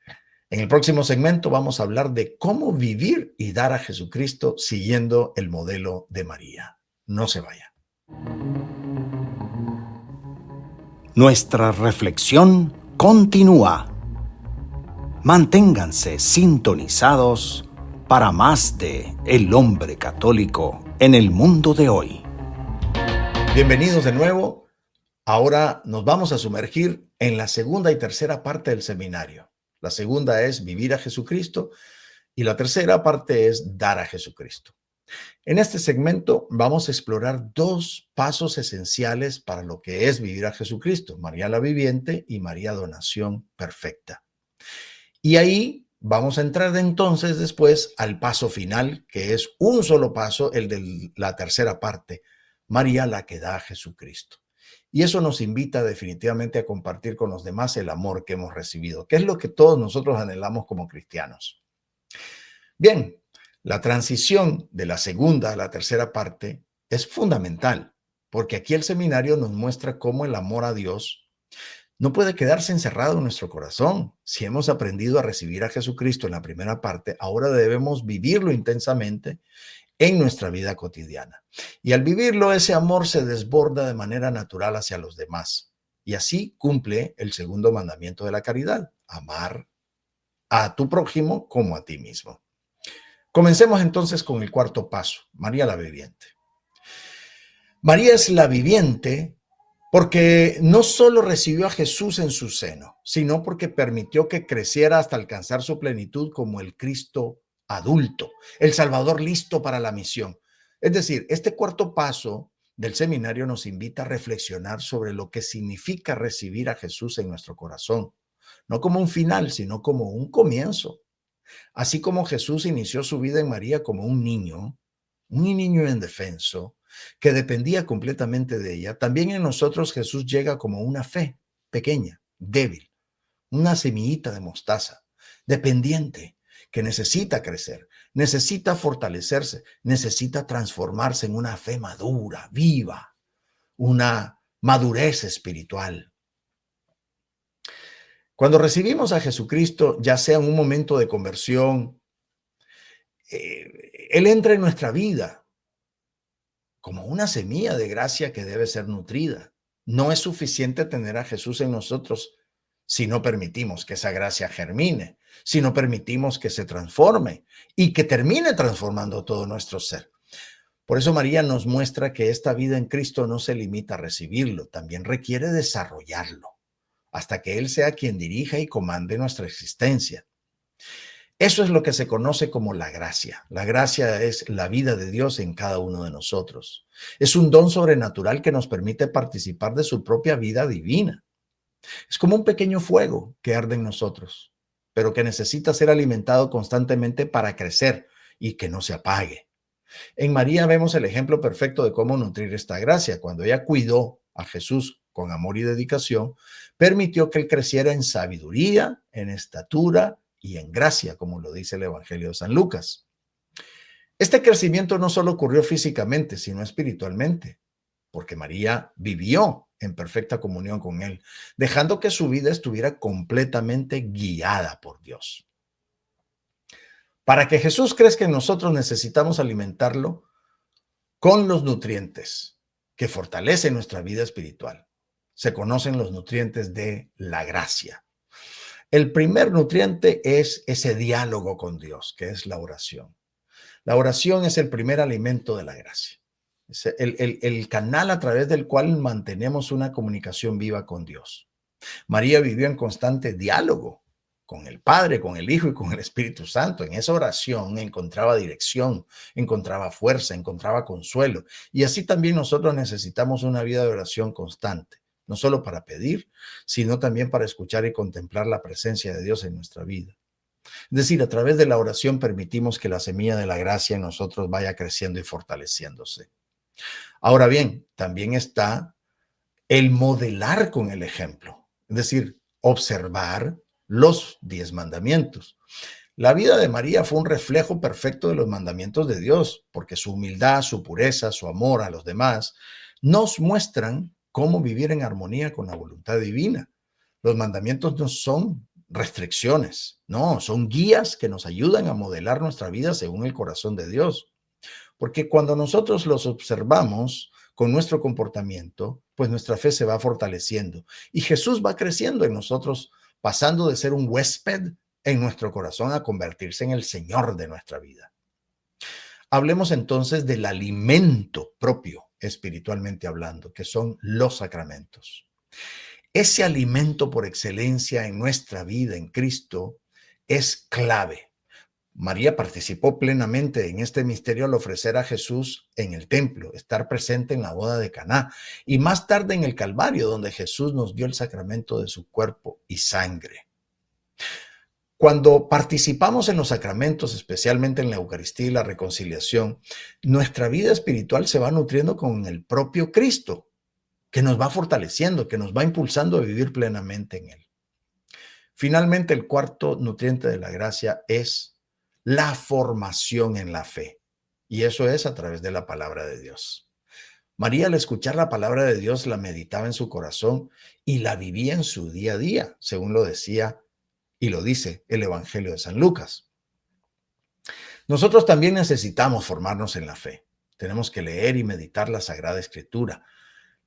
Speaker 1: en el próximo segmento vamos a hablar de cómo vivir y dar a Jesucristo siguiendo el modelo de María. No se vaya.
Speaker 2: Nuestra reflexión continúa. Manténganse sintonizados para más de El Hombre Católico en el mundo de hoy.
Speaker 1: Bienvenidos de nuevo. Ahora nos vamos a sumergir en la segunda y tercera parte del seminario. La segunda es vivir a Jesucristo y la tercera parte es dar a Jesucristo. En este segmento vamos a explorar dos pasos esenciales para lo que es vivir a Jesucristo, María la Viviente y María Donación Perfecta. Y ahí vamos a entrar entonces después al paso final, que es un solo paso, el de la tercera parte, María la que da a Jesucristo. Y eso nos invita definitivamente a compartir con los demás el amor que hemos recibido, que es lo que todos nosotros anhelamos como cristianos. Bien, la transición de la segunda a la tercera parte es fundamental, porque aquí el seminario nos muestra cómo el amor a Dios no puede quedarse encerrado en nuestro corazón. Si hemos aprendido a recibir a Jesucristo en la primera parte, ahora debemos vivirlo intensamente en nuestra vida cotidiana. Y al vivirlo, ese amor se desborda de manera natural hacia los demás. Y así cumple el segundo mandamiento de la caridad, amar a tu prójimo como a ti mismo. Comencemos entonces con el cuarto paso, María la Viviente. María es la viviente Porque no solo recibió a Jesús en su seno, sino porque permitió que creciera hasta alcanzar su plenitud como el Cristo adulto, el Salvador listo para la misión. Es decir, este cuarto paso del seminario nos invita a reflexionar sobre lo que significa recibir a Jesús en nuestro corazón, no como un final, sino como un comienzo. Así como Jesús inició su vida en María como un niño indefenso, que dependía completamente de ella, también en nosotros Jesús llega como una fe pequeña, débil, una semillita de mostaza, dependiente, que necesita crecer, necesita fortalecerse, necesita transformarse en una fe madura, viva, una madurez espiritual. Cuando recibimos a Jesucristo, ya sea en un momento de conversión, Él entra en nuestra vida como una semilla de gracia que debe ser nutrida. No es suficiente tener a Jesús en nosotros si no permitimos que esa gracia germine, si no permitimos que se transforme y que termine transformando todo nuestro ser. Por eso María nos muestra que esta vida en Cristo no se limita a recibirlo, también requiere desarrollarlo, hasta que Él sea quien dirija y comande nuestra existencia. Eso es lo que se conoce como la gracia. La gracia es la vida de Dios en cada uno de nosotros. Es un don sobrenatural que nos permite participar de su propia vida divina. Es como un pequeño fuego que arde en nosotros, pero que necesita ser alimentado constantemente para crecer y que no se apague. En María vemos el ejemplo perfecto de cómo nutrir esta gracia. Cuando ella cuidó a Jesús con amor y dedicación, permitió que él creciera en sabiduría, en estatura y en gracia, como lo dice el Evangelio de San Lucas. Este crecimiento no solo ocurrió físicamente, sino espiritualmente, porque María vivió en perfecta comunión con él, dejando que su vida estuviera completamente guiada por Dios. Para que Jesús crezca en nosotros necesitamos alimentarlo con los nutrientes que fortalecen nuestra vida espiritual. Se conocen los nutrientes de la gracia. El primer nutriente es ese diálogo con Dios, que es la oración. La oración es el primer alimento de la gracia. Es el canal a través del cual mantenemos una comunicación viva con Dios. María vivió en constante diálogo con el Padre, con el Hijo y con el Espíritu Santo. En esa oración encontraba dirección, encontraba fuerza, encontraba consuelo. Y así también nosotros necesitamos una vida de oración constante, no solo para pedir, sino también para escuchar y contemplar la presencia de Dios en nuestra vida. Es decir, a través de la oración permitimos que la semilla de la gracia en nosotros vaya creciendo y fortaleciéndose. Ahora bien, también está el modelar con el ejemplo, es decir, observar los 10 mandamientos. La vida de María fue un reflejo perfecto de los mandamientos de Dios, porque su humildad, su pureza, su amor a los demás nos muestran cómo vivir en armonía con la voluntad divina. Los mandamientos no son restricciones, no, son guías que nos ayudan a modelar nuestra vida según el corazón de Dios. Porque cuando nosotros los observamos con nuestro comportamiento, pues nuestra fe se va fortaleciendo y Jesús va creciendo en nosotros, pasando de ser un huésped en nuestro corazón a convertirse en el Señor de nuestra vida. Hablemos entonces del alimento propio, espiritualmente hablando, que son los sacramentos. Ese alimento por excelencia en nuestra vida en Cristo es clave. María participó plenamente en este misterio al ofrecer a Jesús en el templo, estar presente en la boda de Caná y más tarde en el Calvario, donde Jesús nos dio el sacramento de su cuerpo y sangre. Cuando participamos en los sacramentos, especialmente en la Eucaristía y la reconciliación, nuestra vida espiritual se va nutriendo con el propio Cristo, que nos va fortaleciendo, que nos va impulsando a vivir plenamente en Él. Finalmente, el cuarto nutriente de la gracia es la formación en la fe. Y eso es a través de la palabra de Dios. María, al escuchar la palabra de Dios, la meditaba en su corazón y la vivía en su día a día, según lo decía y lo dice el Evangelio de San Lucas. Nosotros también necesitamos formarnos en la fe. Tenemos que leer y meditar la Sagrada Escritura.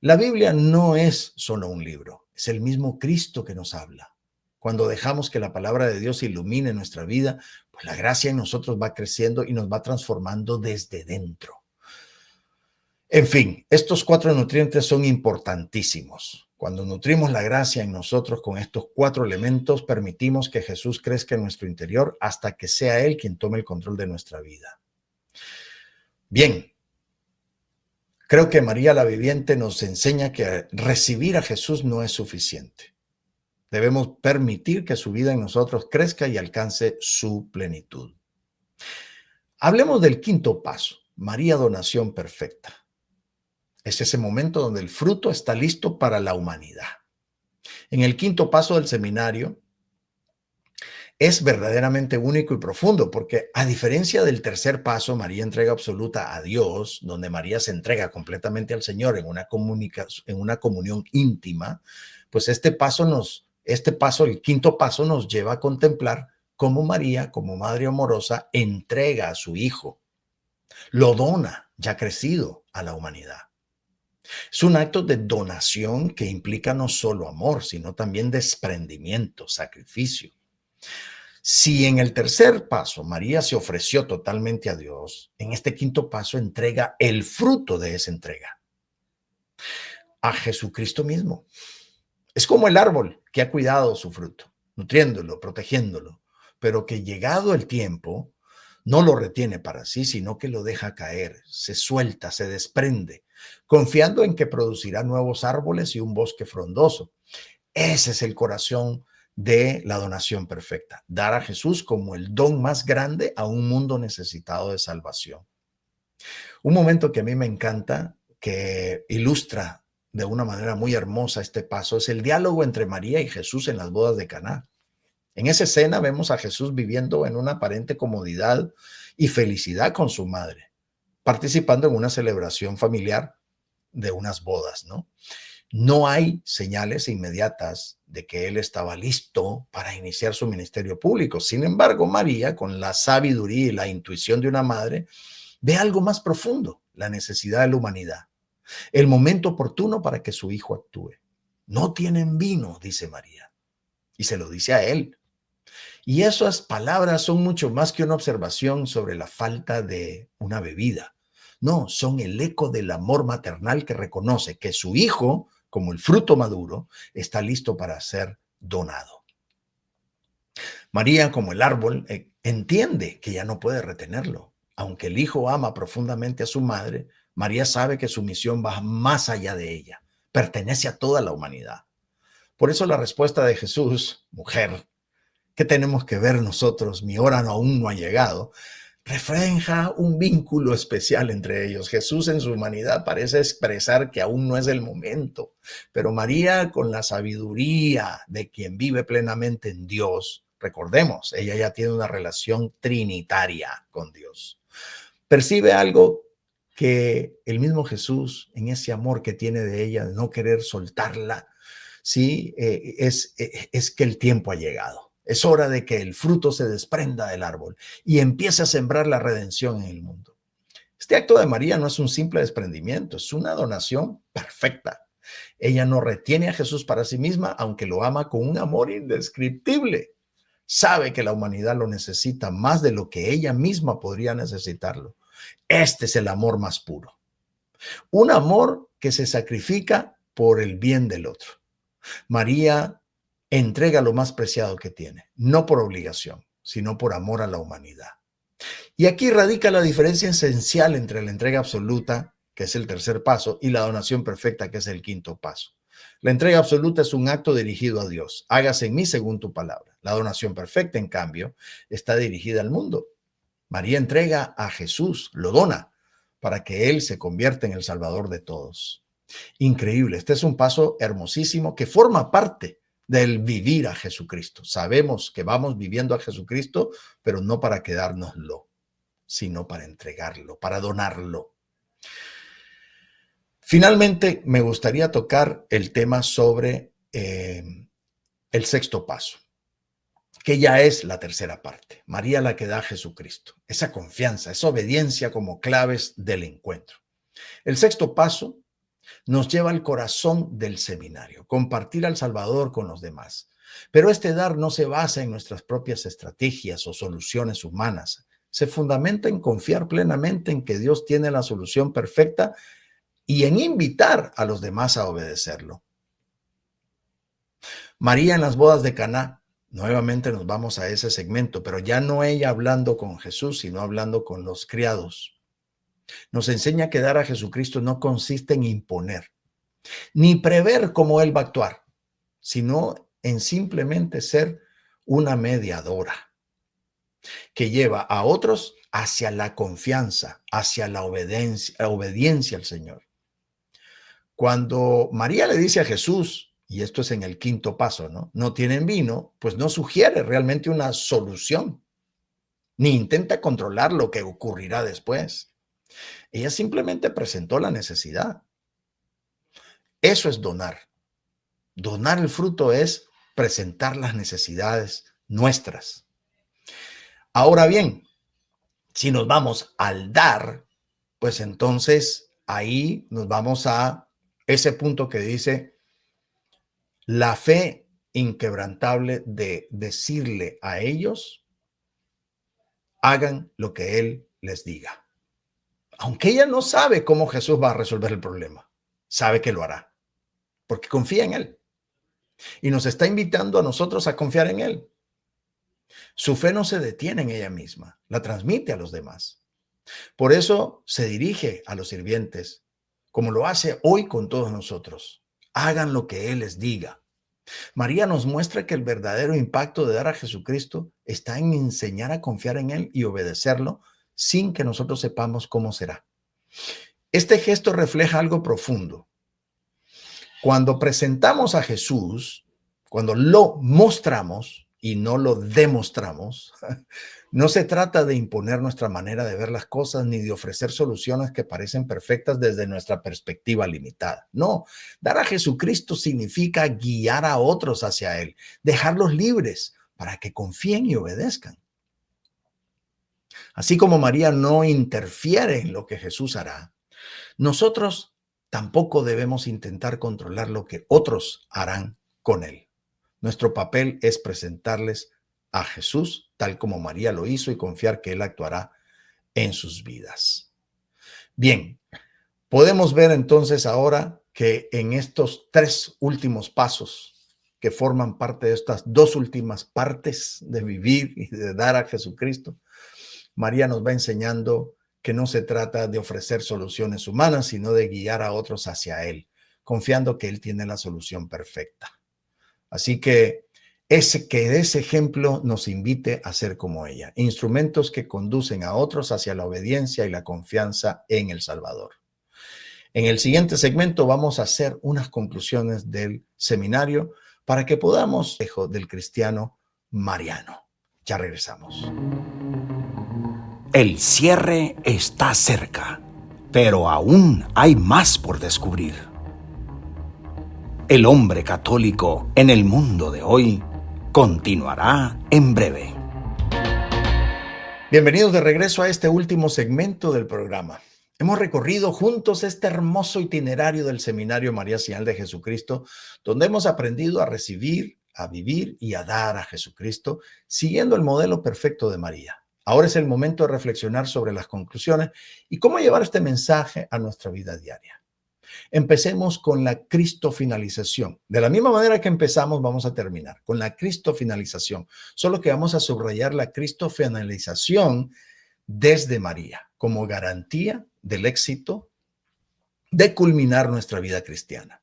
Speaker 1: La Biblia no es solo un libro, es el mismo Cristo que nos habla. Cuando dejamos que la palabra de Dios ilumine nuestra vida, pues la gracia en nosotros va creciendo y nos va transformando desde dentro. En fin, estos 4 nutrientes son importantísimos. Cuando nutrimos la gracia en nosotros con estos 4 elementos, permitimos que Jesús crezca en nuestro interior hasta que sea Él quien tome el control de nuestra vida. Bien, creo que María la Viviente nos enseña que recibir a Jesús no es suficiente. Debemos permitir que su vida en nosotros crezca y alcance su plenitud. Hablemos del 5º paso, María Donación Perfecta. Es ese momento donde el fruto está listo para la humanidad. En el 5º paso del seminario es verdaderamente único y profundo, porque a diferencia del 3er paso, María entrega absoluta a Dios, donde María se entrega completamente al Señor en una comunión íntima, pues el 5º paso nos lleva a contemplar cómo María, como madre amorosa, entrega a su hijo, lo dona ya crecido a la humanidad. Es un acto de donación que implica no solo amor, sino también desprendimiento, sacrificio. Si en el 3er paso María se ofreció totalmente a Dios, en este 5º paso entrega el fruto de esa entrega a Jesucristo mismo. Es como el árbol que ha cuidado su fruto, nutriéndolo, protegiéndolo, pero que llegado el tiempo no lo retiene para sí, sino que lo deja caer, se suelta, se desprende, confiando en que producirá nuevos árboles y un bosque frondoso. Ese es el corazón de la donación perfecta, dar a Jesús como el don más grande a un mundo necesitado de salvación. Un momento que a mí me encanta, que ilustra de una manera muy hermosa este paso, es el diálogo entre María y Jesús en las bodas de Caná. En esa escena vemos a Jesús viviendo en una aparente comodidad y felicidad con su madre, participando en una celebración familiar de unas bodas, ¿no? No hay señales inmediatas de que él estaba listo para iniciar su ministerio público. Sin embargo, María, con la sabiduría y la intuición de una madre, ve algo más profundo, la necesidad de la humanidad, el momento oportuno para que su hijo actúe. No tienen vino, dice María, y se lo dice a él. Y esas palabras son mucho más que una observación sobre la falta de una bebida. No, son el eco del amor maternal que reconoce que su hijo, como el fruto maduro, está listo para ser donado. María, como el árbol, entiende que ya no puede retenerlo. Aunque el hijo ama profundamente a su madre, María sabe que su misión va más allá de ella, pertenece a toda la humanidad. Por eso la respuesta de Jesús, mujer, ¿qué tenemos que ver nosotros? Mi hora aún no ha llegado. Refleja un vínculo especial entre ellos. Jesús en su humanidad parece expresar que aún no es el momento, pero María, con la sabiduría de quien vive plenamente en Dios, recordemos, ella ya tiene una relación trinitaria con Dios. Percibe algo que el mismo Jesús, en ese amor que tiene de ella, de no querer soltarla, sí, es que el tiempo ha llegado. Es hora de que el fruto se desprenda del árbol y empiece a sembrar la redención en el mundo. Este acto de María no es un simple desprendimiento, es una donación perfecta. Ella no retiene a Jesús para sí misma, aunque lo ama con un amor indescriptible. Sabe que la humanidad lo necesita más de lo que ella misma podría necesitarlo. Este es el amor más puro. Un amor que se sacrifica por el bien del otro. María entrega lo más preciado que tiene, no por obligación, sino por amor a la humanidad. Y aquí radica la diferencia esencial entre la entrega absoluta, que es el 3er paso, y la donación perfecta, que es el 5º paso. La entrega absoluta es un acto dirigido a Dios. Hágase en mí según tu palabra. La donación perfecta, en cambio, está dirigida al mundo. María entrega a Jesús, lo dona, para que Él se convierta en el Salvador de todos. Increíble. Este es un paso hermosísimo que forma parte del vivir a Jesucristo. Sabemos que vamos viviendo a Jesucristo, pero no para quedárnoslo, sino para entregarlo, para donarlo. Finalmente, me gustaría tocar el tema sobre el 6º paso, que ya es la tercera parte. María la que da a Jesucristo. Esa confianza, esa obediencia como claves del encuentro. El 6º paso nos lleva al corazón del seminario, compartir al Salvador con los demás. Pero este dar no se basa en nuestras propias estrategias o soluciones humanas. Se fundamenta en confiar plenamente en que Dios tiene la solución perfecta y en invitar a los demás a obedecerlo. María en las bodas de Caná, nuevamente nos vamos a ese segmento, pero ya no ella hablando con Jesús, sino hablando con los criados. Nos enseña que dar a Jesucristo no consiste en imponer, ni prever cómo Él va a actuar, sino en simplemente ser una mediadora que lleva a otros hacia la confianza, hacia la obediencia al Señor. Cuando María le dice a Jesús, y esto es en el quinto paso, no tienen vino, pues no sugiere realmente una solución, ni intenta controlar lo que ocurrirá después. Ella simplemente presentó la necesidad. Eso es donar. Donar el fruto es presentar las necesidades nuestras. Ahora bien, si nos vamos al dar, pues entonces ahí nos vamos a ese punto que dice la fe inquebrantable de decirle a ellos, hagan lo que Él les diga. Aunque ella no sabe cómo Jesús va a resolver el problema, sabe que lo hará, porque confía en Él. Y nos está invitando a nosotros a confiar en Él. Su fe no se detiene en ella misma, la transmite a los demás. Por eso se dirige a los sirvientes, como lo hace hoy con todos nosotros. Hagan lo que Él les diga. María nos muestra que el verdadero impacto de dar a Jesucristo está en enseñar a confiar en Él y obedecerlo sin que nosotros sepamos cómo será. Este gesto refleja algo profundo. Cuando presentamos a Jesús, cuando lo mostramos y no lo demostramos, no se trata de imponer nuestra manera de ver las cosas ni de ofrecer soluciones que parecen perfectas desde nuestra perspectiva limitada. No, dar a Jesucristo significa guiar a otros hacia Él, dejarlos libres para que confíen y obedezcan. Así como María no interfiere en lo que Jesús hará, nosotros tampoco debemos intentar controlar lo que otros harán con Él. Nuestro papel es presentarles a Jesús tal como María lo hizo y confiar que Él actuará en sus vidas. Bien, podemos ver entonces ahora que en estos tres últimos pasos que forman parte de estas dos últimas partes de vivir y de dar a Jesucristo, María nos va enseñando que no se trata de ofrecer soluciones humanas, sino de guiar a otros hacia Él, confiando que Él tiene la solución perfecta. Así que ese ejemplo nos invite a ser como ella, instrumentos que conducen a otros hacia la obediencia y la confianza en el Salvador. En el siguiente segmento vamos a hacer unas conclusiones del seminario para que podamos del cristiano mariano. Ya regresamos.
Speaker 2: El cierre está cerca, pero aún hay más por descubrir. El hombre católico en el mundo de hoy continuará en breve.
Speaker 1: Bienvenidos de regreso a este último segmento del programa. Hemos recorrido juntos este hermoso itinerario del Seminario María Señal de Jesucristo, donde hemos aprendido a recibir, a vivir y a dar a Jesucristo, siguiendo el modelo perfecto de María. Ahora es el momento de reflexionar sobre las conclusiones y cómo llevar este mensaje a nuestra vida diaria. Empecemos con la cristofinalización. De la misma manera que empezamos, vamos a terminar con la cristofinalización. Solo que vamos a subrayar la cristofinalización desde María como garantía del éxito de culminar nuestra vida cristiana.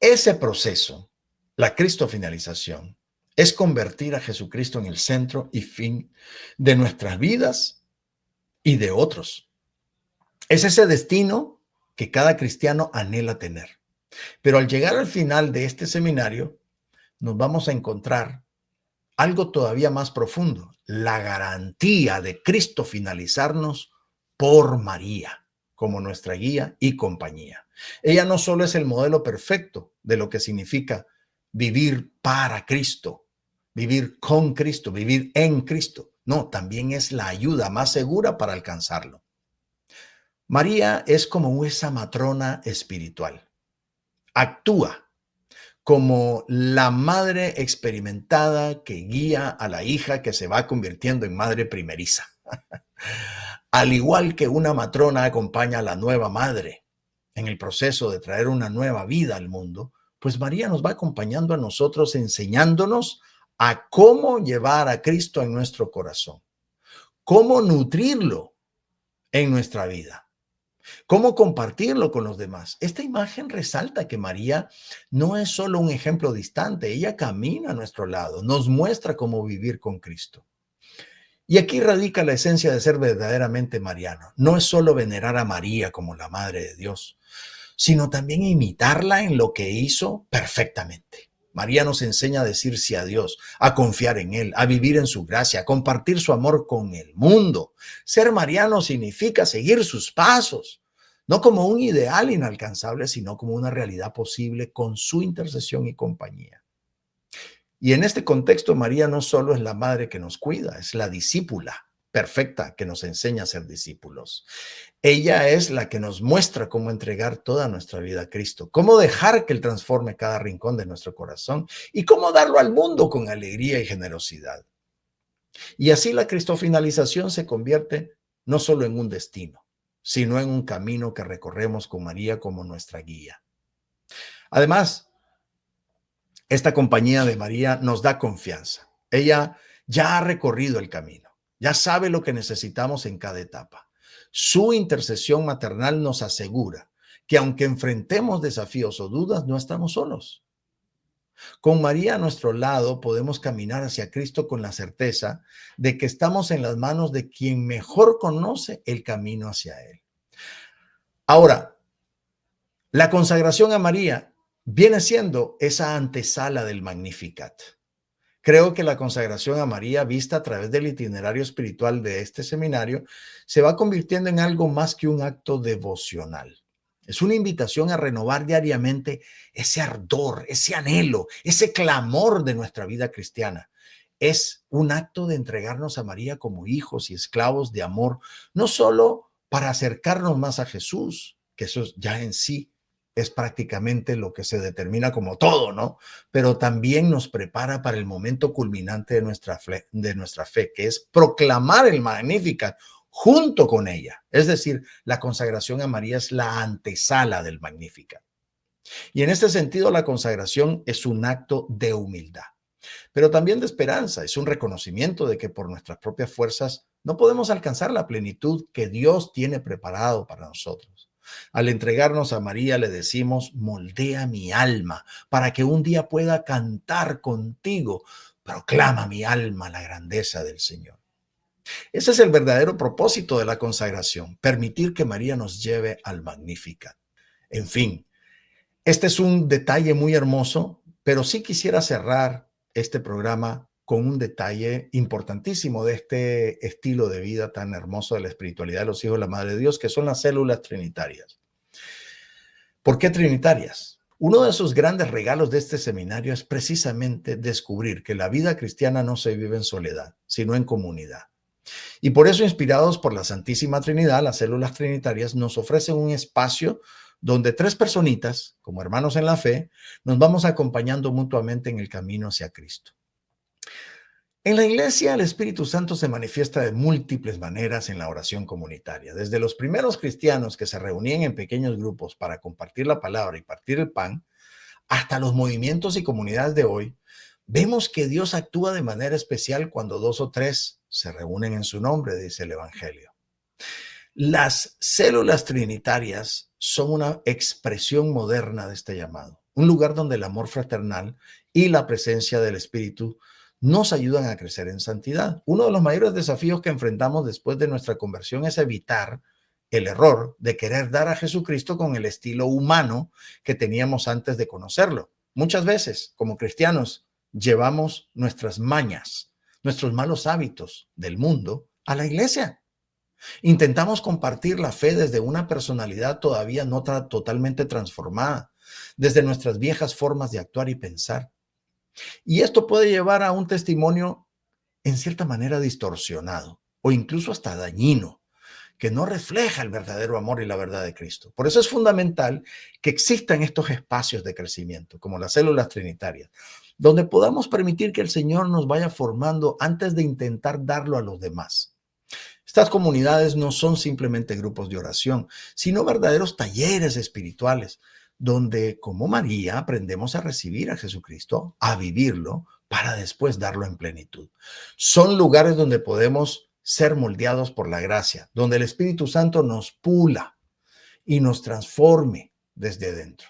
Speaker 1: Ese proceso, la cristofinalización, es convertir a Jesucristo en el centro y fin de nuestras vidas y de otros. Es ese destino que cada cristiano anhela tener. Pero al llegar al final de este seminario, nos vamos a encontrar algo todavía más profundo, la garantía de cristofinalizarnos por María, como nuestra guía y compañía. Ella no solo es el modelo perfecto de lo que significa vivir para Cristo, vivir con Cristo, vivir en Cristo. No, también es la ayuda más segura para alcanzarlo. María es como esa matrona espiritual. Actúa como la madre experimentada que guía a la hija que se va convirtiendo en madre primeriza. Al igual que una matrona acompaña a la nueva madre en el proceso de traer una nueva vida al mundo, pues María nos va acompañando a nosotros, enseñándonos a cómo llevar a Cristo en nuestro corazón, cómo nutrirlo en nuestra vida, cómo compartirlo con los demás. Esta imagen resalta que María no es solo un ejemplo distante, ella camina a nuestro lado, nos muestra cómo vivir con Cristo. Y aquí radica la esencia de ser verdaderamente mariano. No es solo venerar a María como la Madre de Dios, sino también imitarla en lo que hizo perfectamente. María nos enseña a decir sí a Dios, a confiar en Él, a vivir en su gracia, a compartir su amor con el mundo. Ser mariano significa seguir sus pasos, no como un ideal inalcanzable, sino como una realidad posible con su intercesión y compañía. Y en este contexto, María no solo es la madre que nos cuida, es la discípula perfecta que nos enseña a ser discípulos. Ella es la que nos muestra cómo entregar toda nuestra vida a Cristo, cómo dejar que Él transforme cada rincón de nuestro corazón y cómo darlo al mundo con alegría y generosidad. Y así la cristofinalización se convierte no solo en un destino, sino en un camino que recorremos con María como nuestra guía. Además, esta compañía de María nos da confianza. Ella ya ha recorrido el camino, ya sabe lo que necesitamos en cada etapa. Su intercesión maternal nos asegura que aunque enfrentemos desafíos o dudas, no estamos solos. Con María a nuestro lado podemos caminar hacia Cristo con la certeza de que estamos en las manos de quien mejor conoce el camino hacia Él. Ahora, la consagración a María viene siendo esa antesala del Magnificat. Creo que la consagración a María, vista a través del itinerario espiritual de este seminario, se va convirtiendo en algo más que un acto devocional. Es una invitación a renovar diariamente ese ardor, ese anhelo, ese clamor de nuestra vida cristiana. Es un acto de entregarnos a María como hijos y esclavos de amor, no solo para acercarnos más a Jesús, que eso ya en sí es prácticamente lo que se determina como todo, ¿no? Pero también nos prepara para el momento culminante de nuestra fe, que es proclamar el Magnificat junto con ella. Es decir, la consagración a María es la antesala del Magnificat. Y en este sentido, la consagración es un acto de humildad, pero también de esperanza. Es un reconocimiento de que por nuestras propias fuerzas no podemos alcanzar la plenitud que Dios tiene preparado para nosotros. Al entregarnos a María le decimos, moldea mi alma para que un día pueda cantar contigo. Proclama mi alma la grandeza del Señor. Ese es el verdadero propósito de la consagración, permitir que María nos lleve al Magnificat. En fin, este es un detalle muy hermoso, pero sí quisiera cerrar este programa con un detalle importantísimo de este estilo de vida tan hermoso de la espiritualidad de los hijos de la Madre de Dios, que son las células trinitarias. ¿Por qué trinitarias? Uno de esos grandes regalos de este seminario es precisamente descubrir que la vida cristiana no se vive en soledad, sino en comunidad. Y por eso, inspirados por la Santísima Trinidad, las células trinitarias nos ofrecen un espacio donde tres personitas, como hermanos en la fe, nos vamos acompañando mutuamente en el camino hacia Cristo. En la iglesia, el Espíritu Santo se manifiesta de múltiples maneras en la oración comunitaria. Desde los primeros cristianos que se reunían en pequeños grupos para compartir la palabra y partir el pan, hasta los movimientos y comunidades de hoy, vemos que Dios actúa de manera especial cuando dos o tres se reúnen en su nombre, dice el Evangelio. Las células trinitarias son una expresión moderna de este llamado, un lugar donde el amor fraternal y la presencia del Espíritu nos ayudan a crecer en santidad. Uno de los mayores desafíos que enfrentamos después de nuestra conversión es evitar el error de querer dar a Jesucristo con el estilo humano que teníamos antes de conocerlo. Muchas veces, como cristianos, llevamos nuestras mañas, nuestros malos hábitos del mundo a la iglesia. Intentamos compartir la fe desde una personalidad todavía no totalmente transformada, desde nuestras viejas formas de actuar y pensar. Y esto puede llevar a un testimonio en cierta manera distorsionado o incluso hasta dañino, que no refleja el verdadero amor y la verdad de Cristo. Por eso es fundamental que existan estos espacios de crecimiento, como las células trinitarias, donde podamos permitir que el Señor nos vaya formando antes de intentar darlo a los demás. Estas comunidades no son simplemente grupos de oración, sino verdaderos talleres espirituales, donde, como María, aprendemos a recibir a Jesucristo, a vivirlo, para después darlo en plenitud. Son lugares donde podemos ser moldeados por la gracia, donde el Espíritu Santo nos pula y nos transforme desde dentro.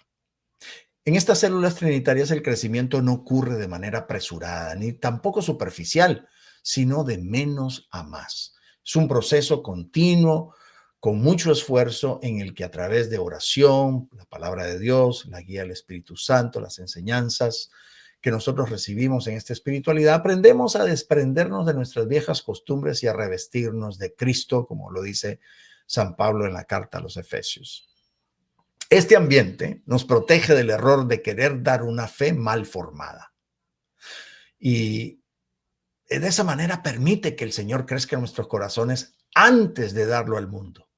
Speaker 1: En estas células trinitarias el crecimiento no ocurre de manera apresurada, ni tampoco superficial, sino de menos a más. Es un proceso continuo, con mucho esfuerzo, en el que a través de oración, la palabra de Dios, la guía del Espíritu Santo, las enseñanzas que nosotros recibimos en esta espiritualidad, aprendemos a desprendernos de nuestras viejas costumbres y a revestirnos de Cristo, como lo dice San Pablo en la carta a los Efesios. Este ambiente nos protege del error de querer dar una fe mal formada. Y de esa manera permite que el Señor crezca en nuestros corazones antes de darlo al mundo.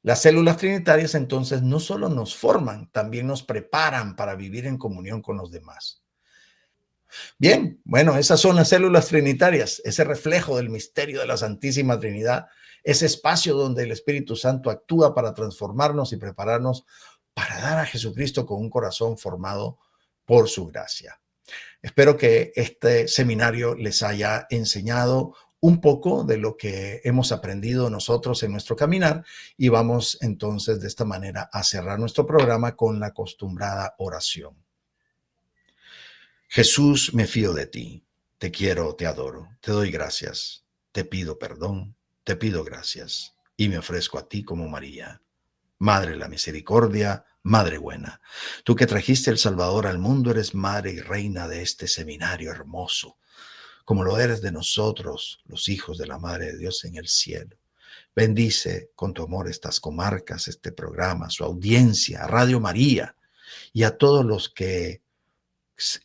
Speaker 1: Las células trinitarias entonces no solo nos forman, también nos preparan para vivir en comunión con los demás. Bien, bueno, esas son las células trinitarias, ese reflejo del misterio de la Santísima Trinidad, ese espacio donde el Espíritu Santo actúa para transformarnos y prepararnos para dar a Jesucristo con un corazón formado por su gracia. Espero que este seminario les haya enseñado un poco de lo que hemos aprendido nosotros en nuestro caminar, y vamos entonces de esta manera a cerrar nuestro programa con la acostumbrada oración. Jesús, me fío de ti, te quiero, te adoro, te doy gracias, te pido perdón, te pido gracias y me ofrezco a ti como María. Madre de la misericordia, Madre buena, tú que trajiste el Salvador al mundo, eres madre y reina de este seminario hermoso, como lo eres de nosotros, los hijos de la Madre de Dios en el cielo. Bendice con tu amor estas comarcas, este programa, su audiencia, a Radio María y a todos los que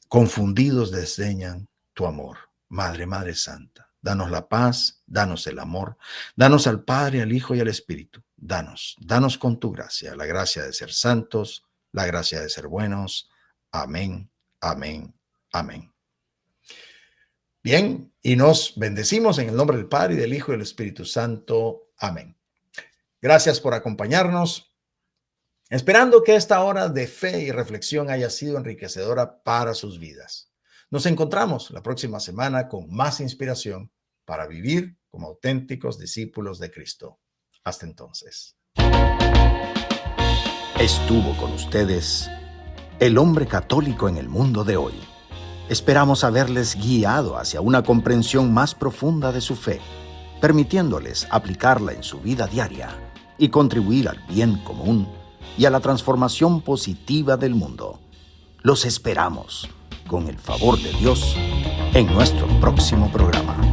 Speaker 1: confundidos desdeñan tu amor. Madre, Madre Santa, danos la paz, danos el amor, danos al Padre, al Hijo y al Espíritu. Danos con tu gracia, la gracia de ser santos, la gracia de ser buenos. Amén, amén, amén. Bien, y nos bendecimos en el nombre del Padre, y del Hijo y del Espíritu Santo. Amén. Gracias por acompañarnos. Esperando que esta hora de fe y reflexión haya sido enriquecedora para sus vidas. Nos encontramos la próxima semana con más inspiración para vivir como auténticos discípulos de Cristo. Hasta entonces.
Speaker 2: Estuvo con ustedes el hombre católico en el mundo de hoy. Esperamos haberles guiado hacia una comprensión más profunda de su fe, permitiéndoles aplicarla en su vida diaria y contribuir al bien común y a la transformación positiva del mundo. Los esperamos, con el favor de Dios, en nuestro próximo programa.